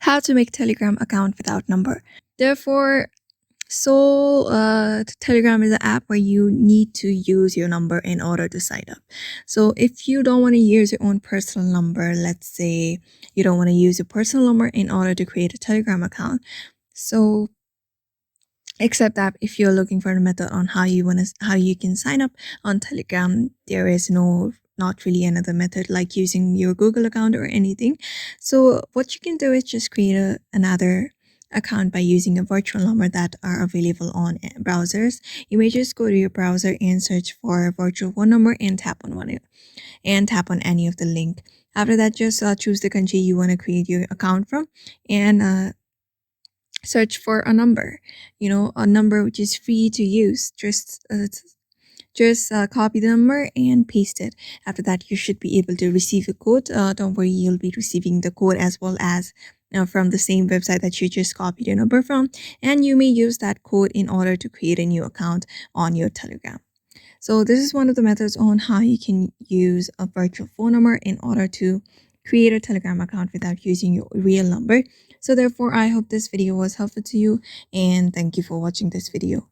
How to make Telegram account without number. Therefore, Telegram is an app where you need to use your number in order to sign up. So if you don't want to use your own personal number, let's say you don't want to use your personal number in order to create a Telegram account. So except that if you're looking for a method on how you can sign up on Telegram, there is not really another method like using your Google account or anything. So what you can do is just create another account by using a virtual number that are available on browsers. You may just go to your browser and search for a virtual phone number and tap on any of the link. After that, just choose the country you want to create your account from and search for a number, a number which is free to use. Just copy the number and paste it. After that, you should be able to receive a code. Don't worry, you'll be receiving the code as well as from the same website that you just copied your number from, and you may use that code in order to create a new account on your Telegram. So this is one of the methods on how you can use a virtual phone number in order to create a Telegram account without using your real number. So therefore, I hope this video was helpful to you, and thank you for watching this video.